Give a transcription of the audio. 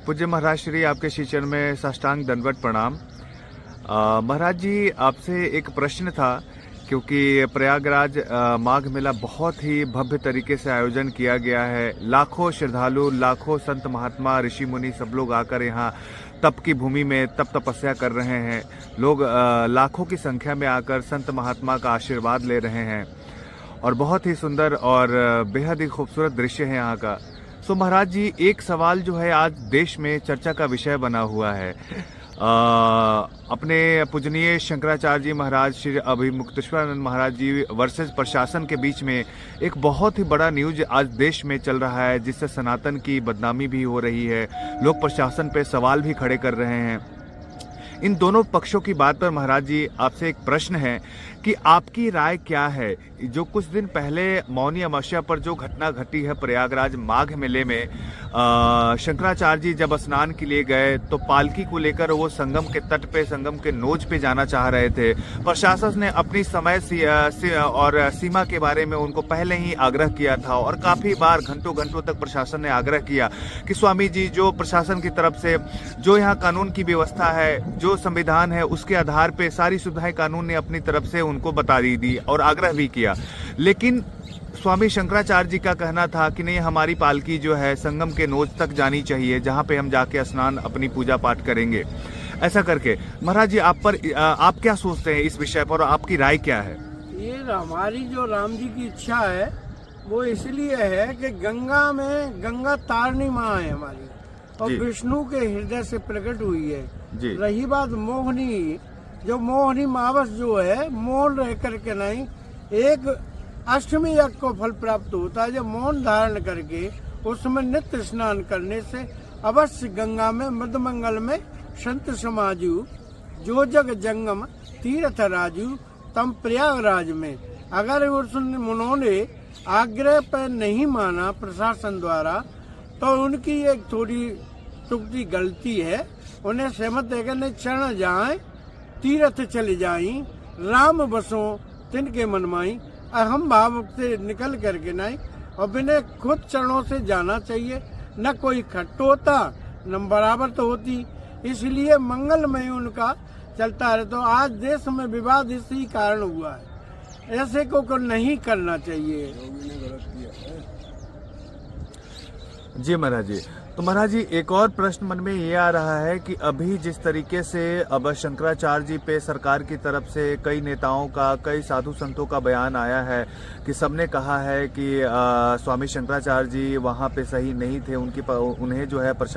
पूज्य महाराज श्री आपके श्री चरण में साष्टांग दंडवत प्रणाम। महाराज जी, आपसे एक प्रश्न था, क्योंकि प्रयागराज माघ मेला बहुत ही भव्य तरीके से आयोजन किया गया है। लाखों श्रद्धालु, लाखों संत महात्मा, ऋषि मुनि सब लोग आकर यहाँ तप की भूमि में तप तपस्या कर रहे हैं। लोग लाखों की संख्या में आकर संत महात्मा का आशीर्वाद ले रहे हैं और बहुत ही सुंदर और बेहद ही खूबसूरत दृश्य है यहाँ का। तो महाराज जी, एक सवाल जो है आज देश में चर्चा का विषय बना हुआ है। अपने पूजनीय शंकराचार्य जी महाराज, श्री अभिमुक्तेश्वरानंद महाराज जी वर्सेस प्रशासन के बीच में एक बहुत ही बड़ा न्यूज आज देश में चल रहा है, जिससे सनातन की बदनामी भी हो रही है। लोग प्रशासन पे सवाल भी खड़े कर रहे हैं। इन दोनों पक्षों की बात पर महाराज जी आपसे एक प्रश्न है कि आपकी राय क्या है। जो कुछ दिन पहले मौनी अमावस्या पर जो घटना घटी है प्रयागराज माघ मेले में, शंकराचार्य जी जब स्नान के लिए गए तो पालकी को लेकर वो संगम के तट पे, संगम के नोच पे जाना चाह रहे थे। प्रशासन ने अपनी समय और सीमा के बारे में उनको पहले ही आग्रह किया था और काफी बार घंटों घंटों तक प्रशासन ने आग्रह किया कि स्वामी जी, जो प्रशासन की तरफ से जो यहाँ कानून की व्यवस्था है, जो संविधान है, उसके आधार पे सारी सुविधाएं कानून ने अपनी तरफ से उनको बता दी और आग्रह भी किया। लेकिन स्वामी शंकराचार्य जी का कहना था कि नहीं, हमारी पालकी जो है संगम के नोच तक जानी चाहिए, जहां पे हम जाके स्नान अपनी पूजा पाठ करेंगे। ऐसा करके महाराज जी, आप क्या सोचते हैं इस विषय पर और आपकी राय क्या है? ये हमारी जो राम जी की इच्छा है वो इसलिए है कि गंगा में गंगा तारणी माँ है हमारी, और विष्णु के हृदय से प्रकट हुई है जी। रही बात मोहनी, जो मोहनी मावस जो है, मौन रह करके नहीं, एक अष्टमी यज्ञ को फल प्राप्त होता है। जब मौन धारण करके उसमें नित्य स्नान करने से अवश्य गंगा में मृदमंगल में संत समाजू, जो जग जंगम तीर्थ राजू तम प्रयागराज में। अगर उन्होंने आग्रह पर नहीं माना प्रशासन द्वारा, तो उनकी एक थोड़ी टुकड़ी गलती है। उन्हें सहमत देकर नहीं, चरण जाए तीर्थ चले जाई, राम बसो तिनके मनमाई। अहम भाव से निकल करके नहीं, और बिना खुद चरणों से जाना चाहिए। न कोई खट्ट होता न बराबर तो होती, इसलिए मंगलमय उनका चलता रहे। तो आज देश में विवाद इसी कारण हुआ है। ऐसे को नहीं करना चाहिए। जी महाराज जी, तो महाराज जी एक और प्रश्न मन में ये आ रहा है कि अभी जिस तरीके से अब शंकराचार्य जी पे सरकार की तरफ से कई नेताओं का, कई साधु संतों का बयान आया है कि सबने कहा है कि स्वामी शंकराचार्य जी वहाँ पे सही नहीं थे, उन्हें जो है प्रशासन